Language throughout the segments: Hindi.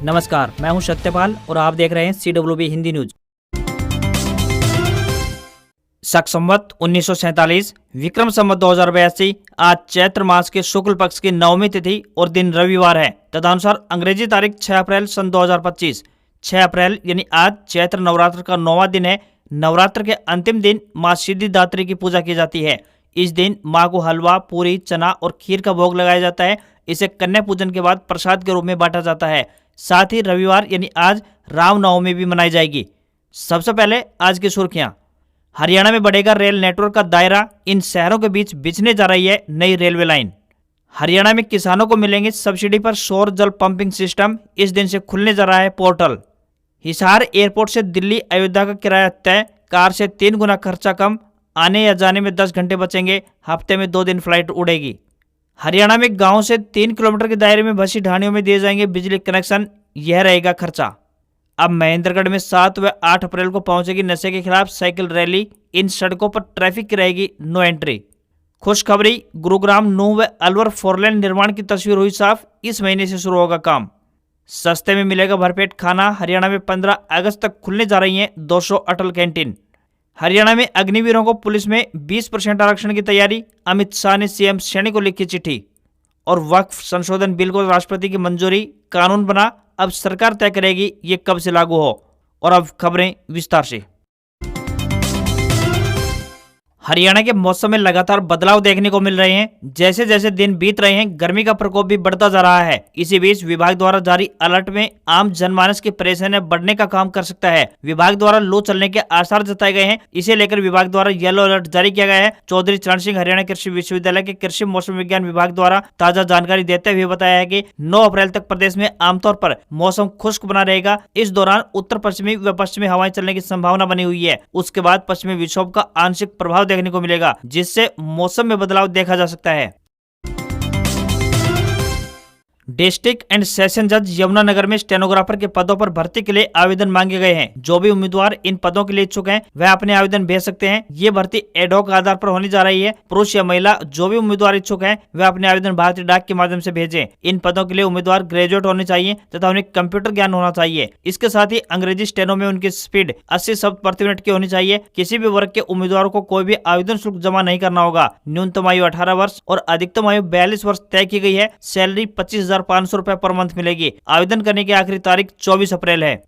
नमस्कार, मैं हूं सत्यपाल और आप देख रहे हैं CWB हिंदी न्यूज। शक संवत 1947 विक्रम संवत 2082 आज चैत्र मास के शुक्ल पक्ष की नवमी तिथि और दिन रविवार है। तदनुसार अंग्रेजी तारीख 6 अप्रैल सन 2025 6 अप्रैल यानी आज चैत्र नवरात्र का 9वां दिन है। नवरात्र के अंतिम दिन मां सिद्धिदात्री की पूजा की जाती है। इस दिन मां को हलवा, पूरी, चना और खीर का भोग लगाया जाता है। इसे कन्या पूजन के बाद प्रसाद के रूप में बांटा जाता है। साथ ही रविवार यानी आज रामनवमी भी मनाई जाएगी। सबसे पहले आज की सुर्खियां। हरियाणा में बढ़ेगा रेल नेटवर्क का दायरा, इन शहरों के बीच बिछने जा रही है नई रेलवे लाइन। हरियाणा में किसानों को मिलेंगे सब्सिडी पर सौर जल पंपिंग सिस्टम, इस दिन से खुलने जा रहा है पोर्टल। हिसार एयरपोर्ट से दिल्ली अयोध्या का किराया तय, कार से 3 गुना खर्चा कम, आने या जाने में 10 घंटे बचेंगे, हफ्ते में 2 दिन फ्लाइट उड़ेगी। हरियाणा में गांव से 3 किलोमीटर के दायरे में बसी ढाणियों में दिए जाएंगे बिजली कनेक्शन, यह रहेगा खर्चा। अब महेंद्रगढ़ में 7 व 8 अप्रैल को पहुंचेगी नशे के खिलाफ साइकिल रैली, इन सड़कों पर ट्रैफिक की रहेगी नो एंट्री। खुशखबरी, गुरुग्राम नूह व अलवर फोरलेन निर्माण की तस्वीर हुई साफ, इस महीने से शुरू होगा काम। सस्ते में मिलेगा भरपेट खाना, हरियाणा में 15 अगस्त तक खुलने जा रही हैं 200 अटल कैंटीन। हरियाणा में अग्निवीरों को पुलिस में 20% आरक्षण की तैयारी, अमित शाह ने सीएम सैनी को लिखी चिट्ठी। और वक्फ संशोधन बिल को राष्ट्रपति की मंजूरी, कानून बना, अब सरकार तय करेगी ये कब से लागू हो। और अब खबरें विस्तार से। हरियाणा के मौसम में लगातार बदलाव देखने को मिल रहे हैं। जैसे जैसे दिन बीत रहे हैं गर्मी का प्रकोप भी बढ़ता जा रहा है। इसी बीच विभाग द्वारा जारी अलर्ट में आम जनमानस की परेशानी बढ़ने का काम कर सकता है। विभाग द्वारा लू चलने के आसार जताए गए हैं। इसे लेकर विभाग द्वारा येलो अलर्ट जारी किया गया है। चौधरी चरण सिंह हरियाणा कृषि विश्वविद्यालय के कृषि मौसम विज्ञान विभाग द्वारा ताजा जानकारी देते हुए बताया है कि 9 अप्रैल तक प्रदेश में आमतौर पर मौसम खुश्क बना रहेगा। इस दौरान उत्तर पश्चिमी व पश्चिमी हवाएं चलने की संभावना बनी हुई है। उसके बाद पश्चिमी विक्षोभ का आंशिक प्रभाव देखने को मिलेगा, जिससे मौसम में बदलाव देखा जा सकता है। डिस्ट्रिक्ट एंड सेशन जज यमुनानगर में स्टेनोग्राफर के पदों पर भर्ती के लिए आवेदन मांगे गए हैं। जो भी उम्मीदवार इन पदों के लिए इच्छुक हैं वह अपने आवेदन भेज सकते हैं। ये भर्ती एडहॉक आधार पर होने जा रही है। पुरुष या महिला जो भी उम्मीदवार इच्छुक हैं वह अपने आवेदन भारतीय डाक के माध्यम से भेजें। इन पदों के लिए उम्मीदवार ग्रेजुएट होने चाहिए तथा उन्हें कंप्यूटर ज्ञान होना चाहिए। इसके साथ ही अंग्रेजी स्टेनो में उनकी स्पीड 80 शब्द प्रति मिनट की होनी चाहिए। किसी भी वर्ग के उम्मीदवारों को कोई भी आवेदन शुल्क जमा नहीं करना होगा। न्यूनतम आयु 18 वर्ष और अधिकतम आयु 42 वर्ष तय की गई है। सैलरी 25,500 रुपए पर मंथ मिलेगी। आवेदन करने की आखिरी तारीख 24 अप्रैल है।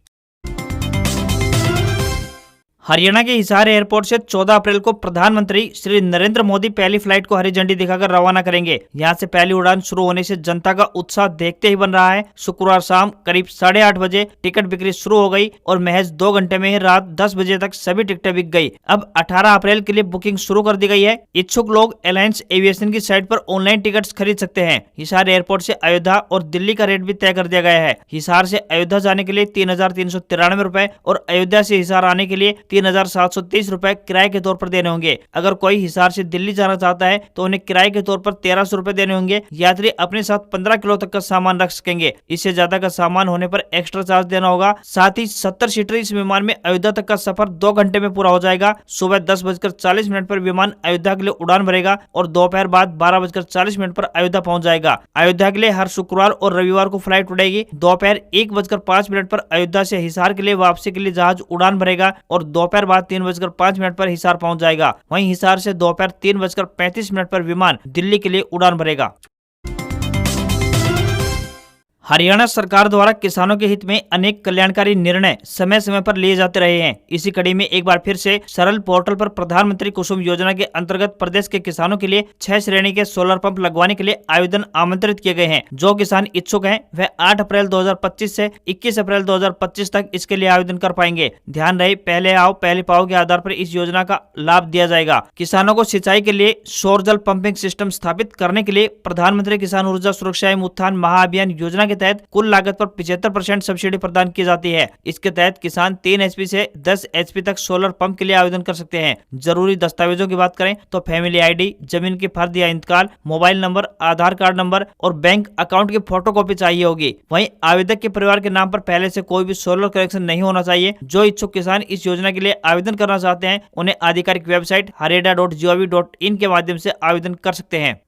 हरियाणा के हिसार एयरपोर्ट से 14 अप्रैल को प्रधानमंत्री श्री नरेंद्र मोदी पहली फ्लाइट को हरी झंडी दिखाकर रवाना करेंगे। यहां से पहली उड़ान शुरू होने से जनता का उत्साह देखते ही बन रहा है। शुक्रवार शाम करीब 8:30 बजे टिकट बिक्री शुरू हो गई और महज 2 घंटे में ही रात 10 बजे तक सभी टिकटें बिक गई। अब 18 अप्रैल के लिए बुकिंग शुरू कर दी गई है। इच्छुक लोग अलायंस एविएशन की साइट पर ऑनलाइन टिकट खरीद सकते हैं। हिसार एयरपोर्ट से अयोध्या और दिल्ली का रेट भी तय कर दिया गया है। हिसार से अयोध्या जाने के लिए 3,393 रुपए और अयोध्या से हिसार आने के लिए 3,730 रुपए किराए के तौर पर देने होंगे। अगर कोई हिसार से दिल्ली जाना चाहता है तो उन्हें किराए के तौर पर 1,300 रुपए देने होंगे। यात्री अपने साथ 15 किलो तक का सामान रख सकेंगे। इससे ज्यादा का सामान होने पर एक्स्ट्रा चार्ज देना होगा। साथ ही 70 सीटर इस विमान में अयोध्या तक का सफर 2 घंटे में पूरा हो जाएगा। सुबह 10:40 पर विमान अयोध्या के लिए उड़ान भरेगा और दोपहर बाद 12:40 पर अयोध्या पहुंच जाएगा। अयोध्या के लिए हर शुक्रवार और रविवार को फ्लाइट उड़ेगी। दोपहर 1:05 पर अयोध्या से हिसार के लिए वापसी के लिए जहाज उड़ान भरेगा और दोपहर बाद 3:05 पर हिसार पहुंच जाएगा। वहीं हिसार से दोपहर 3:35 पर विमान दिल्ली के लिए उड़ान भरेगा। हरियाणा सरकार द्वारा किसानों के हित में अनेक कल्याणकारी निर्णय समय समय पर लिए जाते रहे हैं। इसी कड़ी में एक बार फिर से सरल पोर्टल पर प्रधानमंत्री कुसुम योजना के अंतर्गत प्रदेश के किसानों के लिए 6 श्रेणी के सोलर पंप लगवाने के लिए आवेदन आमंत्रित किए गए हैं। जो किसान इच्छुक हैं वह 8 अप्रैल 2025 से 21 अप्रैल 2025 तक इसके लिए आवेदन कर पाएंगे। ध्यान रहे, पहले आओ पहले पाओ के आधार पर इस योजना का लाभ दिया जाएगा। किसानों को सिंचाई के लिए सौर जल पंपिंग सिस्टम स्थापित करने के लिए प्रधानमंत्री किसान ऊर्जा सुरक्षा एवं उत्थान महाअभियान योजना के तहत कुल लागत पर 75% सब्सिडी प्रदान की जाती है। इसके तहत किसान 3 HP से 10 HP तक सोलर पंप के लिए आवेदन कर सकते हैं। जरूरी दस्तावेजों की बात करें तो फैमिली ID, जमीन की फर्द या इंतकाल, मोबाइल नंबर, आधार कार्ड नंबर और बैंक अकाउंट की फोटोकॉपी चाहिए होगी। वहीं आवेदक के परिवार के नाम पर पहले से कोई भी सोलर कनेक्शन नहीं होना चाहिए। जो इच्छुक किसान इस योजना के लिए आवेदन करना चाहते हैं उन्हें आधिकारिक वेबसाइट hareda.gov.in के माध्यम से आवेदन कर सकते हैं।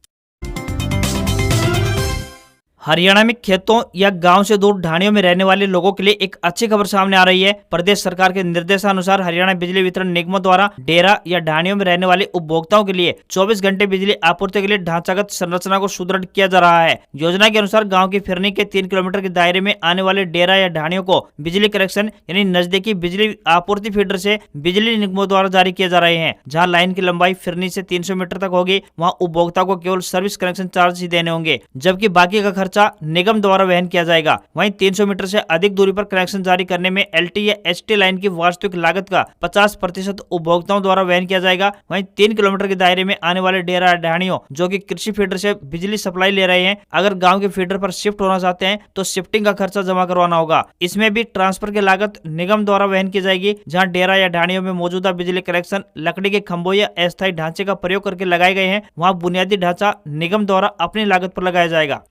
हरियाणा में खेतों या गांव से दूर ढाणियों में रहने वाले लोगों के लिए एक अच्छी खबर सामने आ रही है। प्रदेश सरकार के निर्देशानुसार हरियाणा बिजली वितरण निगमों द्वारा डेरा या ढाणियों में रहने वाले उपभोक्ताओं के लिए 24 घंटे बिजली आपूर्ति के लिए ढांचागत संरचना को सुदृढ़ किया जा रहा है। योजना के अनुसार गाँव की फिरनी के 3 किलोमीटर के दायरे में आने वाले डेरा या ढाणियों को बिजली कनेक्शन यानी नजदीकी बिजली आपूर्ति फीडर से बिजली निगमों द्वारा जारी किए जा रहे हैं। जहाँ लाइन की लंबाई फिरनी से 300 मीटर तक होगी, वहाँ उपभोक्ता को केवल सर्विस कनेक्शन चार्ज ही देने होंगे, जबकि बाकी का खर्चा निगम द्वारा वहन किया जाएगा। वहीं 300 मीटर से अधिक दूरी पर कनेक्शन जारी करने में एलटी या एचटी लाइन की वास्तविक लागत का 50% उपभोक्ताओं द्वारा वहन किया जाएगा। वहीं 3 किलोमीटर के दायरे में आने वाले डेरा ढाणियों जो कि कृषि फीडर से बिजली सप्लाई ले रहे हैं, अगर गाँव के फीडर पर शिफ्ट होना चाहते हैं तो शिफ्टिंग का खर्चा जमा करवाना होगा। इसमें भी ट्रांसफर की लागत निगम द्वारा वहन की जाएगी। जहाँ डेरा या ढाणियों में मौजूदा बिजली कनेक्शन लकड़ी के खंभों या अस्थायी ढांचे का प्रयोग करके लगाए गए हैं, वहाँ बुनियादी ढांचा निगम द्वारा अपनी लागत पर लगाया जाएगा।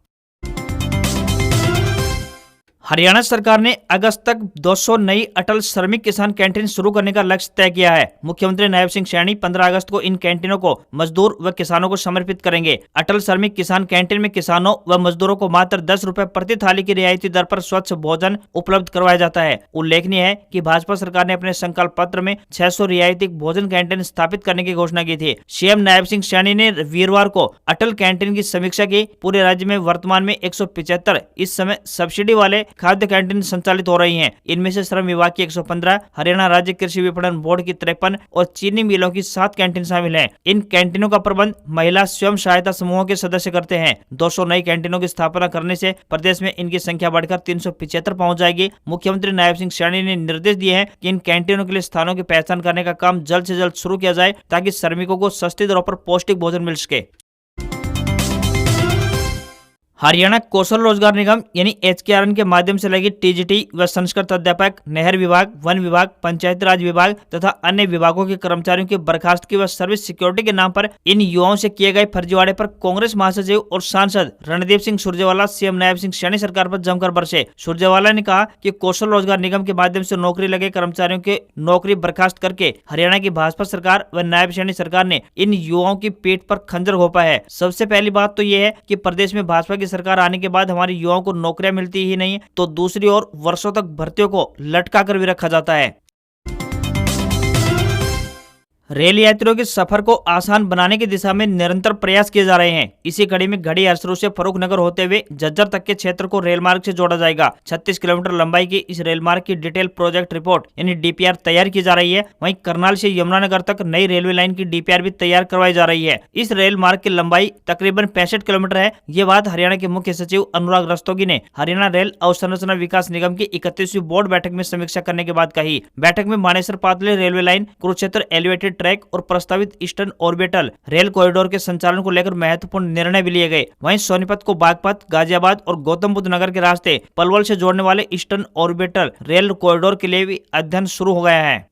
हरियाणा सरकार ने अगस्त तक 200 नई अटल श्रमिक किसान कैंटीन शुरू करने का लक्ष्य तय किया है। मुख्यमंत्री नायब सिंह सैनी 15 अगस्त को इन कैंटीनों को मजदूर व किसानों को समर्पित करेंगे। अटल श्रमिक किसान कैंटीन में किसानों व मजदूरों को मात्र 10 रुपए प्रति थाली की रियायती दर पर स्वच्छ भोजन उपलब्ध करवाया जाता है। उल्लेखनीय है कि भाजपा सरकार ने अपने संकल्प पत्र में 600 रियायती भोजन कैंटीन स्थापित करने की घोषणा की थी। सीएम नायब सिंह सैनी ने वीरवार को अटल कैंटीन की समीक्षा की। पूरे राज्य में वर्तमान में 175 इस समय सब्सिडी वाले खाद्य कैंटीन संचालित हो रही हैं। इनमें से श्रम विभाग की 115, हरियाणा राज्य कृषि विपणन बोर्ड की 53 और चीनी मिलों की 7 कैंटीन शामिल हैं। इन कैंटीनों का प्रबंध महिला स्वयं सहायता समूहों के सदस्य करते हैं। 200 नई कैंटीनों की स्थापना करने से प्रदेश में इनकी संख्या बढ़कर 375 पहुंच जाएगी। मुख्यमंत्री नायब सिंह सैनी ने निर्देश दिए हैं कि इन कैंटीनों के लिए स्थानों की पहचान करने का काम जल्द से जल्द शुरू किया जाए ताकि श्रमिकों को सस्ती दरों पर पौष्टिक भोजन मिल सके। हरियाणा कौशल रोजगार निगम यानी HKRN के माध्यम से लगी टीजीटी व संस्कृत अध्यापक, नहर विभाग, वन विभाग, पंचायती राज विभाग तथा अन्य विभागों के कर्मचारियों की बर्खास्तगी व सर्विस सिक्योरिटी के नाम पर इन युवाओं से किए गए फर्जीवाड़े पर कांग्रेस महासचिव और सांसद रणदीप सिंह सुरजेवाला सीएम नायब सिंह सैनी सरकार पर जमकर बरसे। सुरजेवाला ने कहा कि कौशल रोजगार निगम के माध्यम से नौकरी लगे कर्मचारियों की नौकरी बर्खास्त करके हरियाणा की भाजपा सरकार व नायब सैनी सरकार ने इन युवाओं की पीठ पर खंजर घोंपा है। सबसे पहली बात तो यह है कि प्रदेश में भाजपा की सरकार आने के बाद हमारे युवाओं को नौकरियां मिलती ही नहीं, तो दूसरी ओर वर्षों तक भर्तियों को लटका कर भी रखा जाता है। रेल यात्रियों के सफर को आसान बनाने की दिशा में निरंतर प्रयास किए जा रहे हैं। इसी कड़ी में घड़ी अरसरू से फरूख नगर होते हुए झज्जर तक के क्षेत्र को रेल मार्ग से जोड़ा जाएगा। 36 किलोमीटर लंबाई की इस रेल मार्ग की डिटेल प्रोजेक्ट रिपोर्ट यानी DPR तैयार की जा रही है। वहीं करनाल से यमुनानगर तक नई रेलवे लाइन की DPR भी तैयार करवाई जा रही है। इस रेल मार्ग की लंबाई तकरीबन 65 किलोमीटर है। ये बात हरियाणा के मुख्य सचिव अनुराग रस्तोगी ने हरियाणा रेल अवसंरचना विकास निगम की 31वीं बोर्ड बैठक में समीक्षा करने के बाद कही। बैठक में Manesar Patli railway line, Kurukshetra elevated track और प्रस्तावित ईस्टर्न ऑर्बिटल रेल कॉरिडोर के संचालन को लेकर महत्वपूर्ण निर्णय भी लिए गए। वहीं सोनीपत को बागपत, गाजियाबाद और गौतम बुद्ध नगर के रास्ते पलवल से जोड़ने वाले ईस्टर्न ऑर्बिटल रेल कॉरिडोर के लिए भी अध्ययन शुरू हो गया है।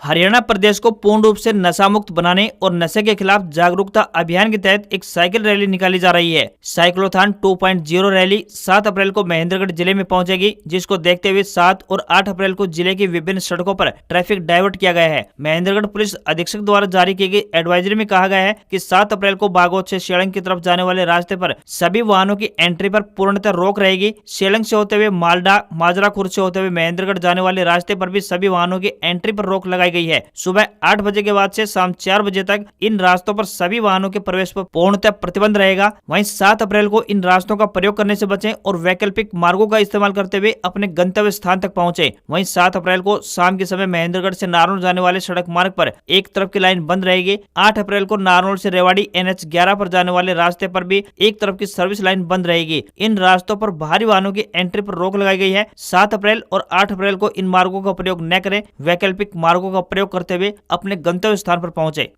हरियाणा प्रदेश को पूर्ण रूप से नशा मुक्त बनाने और नशे के खिलाफ जागरूकता अभियान के तहत एक साइकिल रैली निकाली जा रही है। साइक्लोथॉन 2.0 रैली 7 अप्रैल को महेंद्रगढ़ जिले में पहुंचेगी, जिसको देखते हुए 7 और 8 अप्रैल को जिले की विभिन्न सड़कों पर ट्रैफिक डाइवर्ट किया गया है। महेंद्रगढ़ पुलिस अधीक्षक द्वारा जारी की गई एडवाइजरी में कहा गया है कि 7 अप्रैल को बागोद से शेलंग की तरफ जाने वाले रास्ते पर सभी वाहनों की एंट्री पर पूर्णतः रोक रहेगी। शेलंग से होते हुए मालडा, माजरा खुर्द से होते हुए महेंद्रगढ़ जाने वाले रास्ते पर भी सभी वाहनों की एंट्री पर रोक लगाई गई है। सुबह 8 बजे के बाद से शाम 4 बजे तक इन रास्तों पर सभी वाहनों के प्रवेश पर पूर्णतः प्रतिबंध रहेगा। वहीं 7 अप्रैल को इन रास्तों का प्रयोग करने से बचें और वैकल्पिक मार्गों का इस्तेमाल करते हुए अपने गंतव्य स्थान तक पहुंचे। वहीं 7 अप्रैल को शाम के समय महेंद्रगढ़ से नारनौल जाने वाले सड़क मार्ग पर एक तरफ की लाइन बंद रहेगी। 8 अप्रैल को नारनौल से रेवाड़ी NH 11 पर जाने वाले रास्ते पर भी एक तरफ की सर्विस लाइन बंद रहेगी। इन रास्तों पर भारी वाहनों की एंट्री पर रोक लगाई गई है। 7 अप्रैल और 8 अप्रैल को इन मार्गों का प्रयोग न करें, वैकल्पिक मार्गों का प्रयोग करते हुए अपने गंतव्य स्थान पर पहुंचे।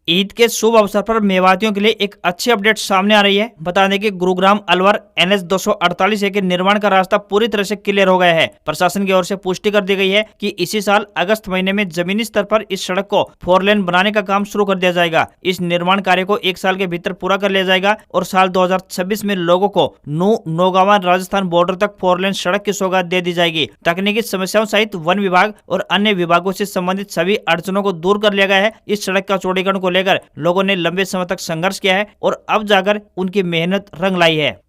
ईद के शुभ अवसर पर मेवातियों के लिए एक अच्छी अपडेट सामने आ रही है। बता दें कि गुरुग्राम अलवर NH 248A के निर्माण का रास्ता पूरी तरह से क्लियर हो गया है। प्रशासन की ओर से पुष्टि कर दी गई है कि इसी साल अगस्त महीने में जमीनी स्तर पर इस सड़क को 4 लेन बनाने का काम शुरू कर दिया जाएगा। इस निर्माण कार्य को 1 साल के भीतर पूरा कर लिया जाएगा और साल 2026 में लोगों को नौगावा राजस्थान बॉर्डर तक 4 लेन सड़क की सौगात दे दी जाएगी। तकनीकी समस्याओं सहित वन विभाग और अन्य विभागों से संबंधित सभी अड़चनों को दूर कर लिया गया है। इस सड़क का चौड़ीकरण को लेकर लोगों ने लंबे समय तक संघर्ष किया है और अब जाकर उनकी मेहनत रंग लाई है।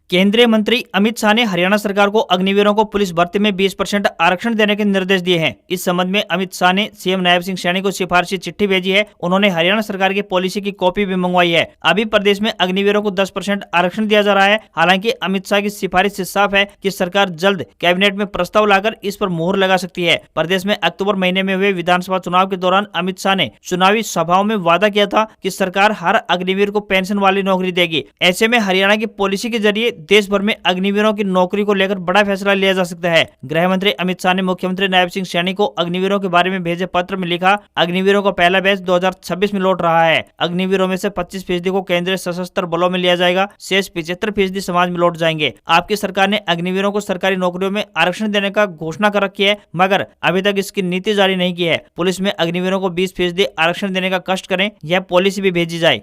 केंद्रीय मंत्री अमित शाह ने हरियाणा सरकार को अग्निवीरों को पुलिस भर्ती में 20% आरक्षण देने के निर्देश दिए हैं। इस संबंध में अमित शाह ने सीएम नायब सिंह सैनी को सिफारिशी चिट्ठी भेजी है। उन्होंने हरियाणा सरकार की पॉलिसी की कॉपी भी मंगवाई है। अभी प्रदेश में अग्निवीरों को 10% आरक्षण दिया जा रहा है। हालांकि अमित शाह की सिफारिश से साफ है कि सरकार जल्द कैबिनेट में प्रस्ताव लाकर इस पर मोहर लगा सकती है। प्रदेश में अक्टूबर महीने में हुए विधानसभा चुनाव के दौरान अमित शाह ने चुनावी सभाओं में वादा किया था कि सरकार हर अग्निवीर को पेंशन वाली नौकरी देगी। ऐसे में हरियाणा की पॉलिसी के जरिए देश भर में अग्निवीरों की नौकरी को लेकर बड़ा फैसला लिया जा सकता है। गृह मंत्री अमित शाह ने मुख्यमंत्री नायब सिंह सैनी को अग्निवीरों के बारे में भेजे पत्र में लिखा, अग्निवीरों का पहला बैच 2026 में लौट रहा है। अग्निवीरों में से 25% को केंद्रीय सशस्त्र बलों में लिया जाएगा, शेष 75% समाज में लौट जाएंगे। आपकी सरकार ने अग्निवीरों को सरकारी नौकरियों में आरक्षण देने का घोषणा कर रखी है, मगर अभी तक इसकी नीति जारी नहीं की है। पुलिस में अग्निवीरों को 20% आरक्षण देने का कष्ट करें, यह पॉलिसी भी भेजी जाए।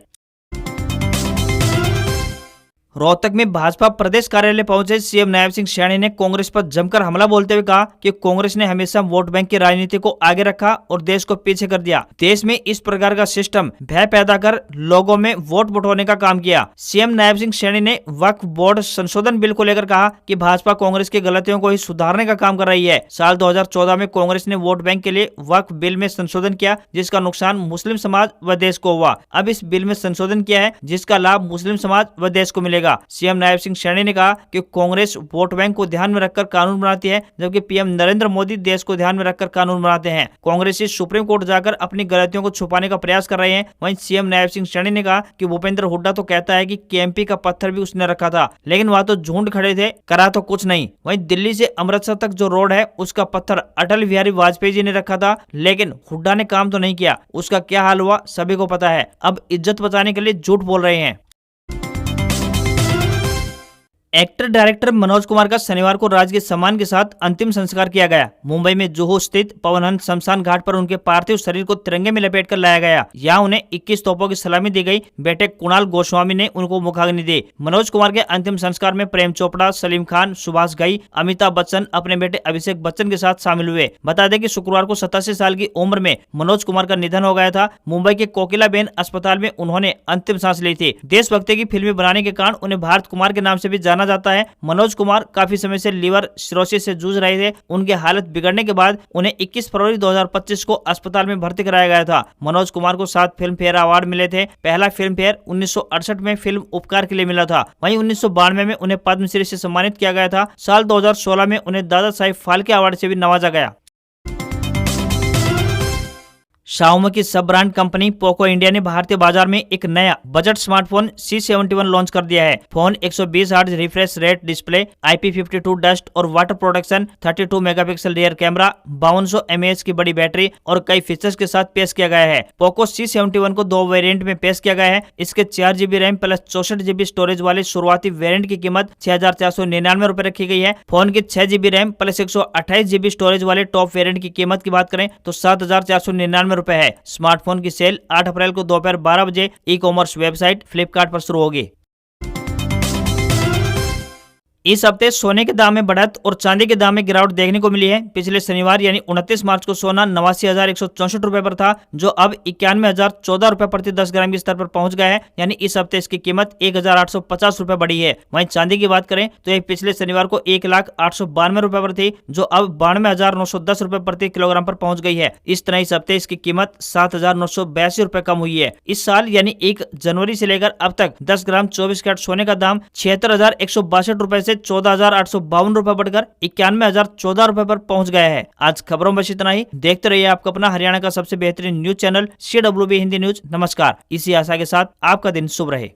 रोहतक में भाजपा प्रदेश कार्यालय पहुंचे सीएम नायब सिंह सैनी ने कांग्रेस पर जमकर हमला बोलते हुए कहा कि कांग्रेस ने हमेशा वोट बैंक की राजनीति को आगे रखा और देश को पीछे कर दिया। देश में इस प्रकार का सिस्टम भय पैदा कर लोगों में वोट बटोरने का काम किया। सीएम नायब सिंह सैनी ने वक्फ बोर्ड संशोधन बिल को लेकर कहा कि भाजपा कांग्रेस की गलतियों को ही सुधारने का काम कर रही है। साल 2014 में कांग्रेस ने वोट बैंक के लिए वक्फ बिल में संशोधन किया, जिसका नुकसान मुस्लिम समाज व देश को हुआ। अब इस बिल में संशोधन किया है, जिसका लाभ मुस्लिम समाज व देश को मिलेगा। सीएम नायब सिंह सैनी ने कहा कि कांग्रेस वोट बैंक को ध्यान में रखकर कानून बनाती है, जबकि पीएम नरेंद्र मोदी देश को ध्यान में रखकर कानून बनाते हैं। कांग्रेसी सुप्रीम कोर्ट जाकर अपनी गलतियों को छुपाने का प्रयास कर रहे हैं। वहीं सीएम नायब सिंह सैनी ने कहा कि भूपेंद्र हुड्डा तो कहता है कि केएमपी का पत्थर भी उसने रखा था, लेकिन वहां तो झुंड खड़े थे, करा तो कुछ नहीं। वहीं दिल्ली से अमृतसर तक जो रोड है उसका पत्थर अटल बिहारी वाजपेयी जी ने रखा था, लेकिन हुड्डा ने काम तो नहीं किया। उसका क्या हाल हुआ सभी को पता है। अब इज्जत बचाने के लिए झूठ बोल रहे हैं। एक्टर डायरेक्टर मनोज कुमार का शनिवार को राजकीय सम्मान के साथ अंतिम संस्कार किया गया। मुंबई में जुहू स्थित पवन हंस शमशान घाट पर उनके पार्थिव शरीर को तिरंगे में लपेटकर लाया गया। यहाँ उन्हें 21 तोपों की सलामी दी गई। बेटे कुणाल गोस्वामी ने उनको मुखाग्नि दी। मनोज कुमार के अंतिम संस्कार में प्रेम चोपड़ा, सलीम खान, सुभाष घई, अमिताभ बच्चन अपने बेटे अभिषेक बच्चन के साथ शामिल हुए। बता दें कि शुक्रवार को 87 साल की उम्र में मनोज कुमार का निधन हो गया था। मुंबई के कोकिलाबेन अस्पताल में उन्होंने अंतिम सांस ली थी। देशभक्ति की फिल्में बनाने के कारण उन्हें भारत कुमार के नाम से भी जाना जाता है। मनोज कुमार काफी समय से लीवर सिरोसिस से जूझ रहे थे। उनकी हालत बिगड़ने के बाद उन्हें 21 फरवरी 2025 को अस्पताल में भर्ती कराया गया था। मनोज कुमार को 7 फिल्म फेयर अवार्ड मिले थे। पहला फिल्म फेयर 1968 में फिल्म उपकार के लिए मिला था। वहीं 1992 में उन्हें पद्मश्री से सम्मानित किया गया था। साल 2016 में उन्हें दादा साहिब फाल्के अवार्ड से भी नवाजा गया। शाओमी की सब ब्रांड कंपनी पोको इंडिया ने भारतीय बाजार में एक नया बजट स्मार्टफोन C71 लॉन्च कर दिया है। Phone 120 hertz refresh rate display, IP52 dust और water protection, 32 megapixel rear camera, 5200 mAh की बड़ी बैटरी और कई फीचर्स के साथ पेश किया गया है। पोको C71 को 2 वेरिएंट में पेश किया गया है। इसके 4GB RAM plus 64GB storage वाले शुरुआती वेरिएंट की कीमत 6499 रुपए रखी गई है। फोन की 6GB RAM plus 128GB storage वाले टॉप वेरिएंट की कीमत की बात करें तो 7499 रुपए है। स्मार्टफोन की सेल 8 अप्रैल को दोपहर 12 बजे ई-कॉमर्स वेबसाइट फ्लिपकार्ट पर शुरू होगी। इस हफ्ते सोने के दाम में बढ़त और चांदी के दाम में गिरावट देखने को मिली है। पिछले शनिवार यानी 29 मार्च को सोना 89,164 रुपए पर था, जो अब 91,014 रुपए प्रति 10 ग्राम के स्तर पर पहुंच गया है। यानी इस हफ्ते इसकी कीमत 1,850 रुपए बढ़ी है। वहीं चांदी की बात करें तो यह पिछले शनिवार को 1,892 रुपए पर थी, जो अब 92,910 रुपए प्रति किलोग्राम पर पहुंच गई है। इस तरह इस हफ्ते इसकी कीमत 7,982 रुपए कम हुई है। इस साल यानी 1 जनवरी से लेकर अब तक 10 ग्राम 24 कैरेट सोने का दाम 76,162 रुपए से 14,852 रुपए बढ़कर 91,014 रुपए पर पहुंच गया है। आज खबरों में बस इतना ही। देखते रहिए आपका अपना हरियाणा का सबसे बेहतरीन news channel CWB Hindi news. नमस्कार। इसी आशा के साथ आपका दिन शुभ रहे।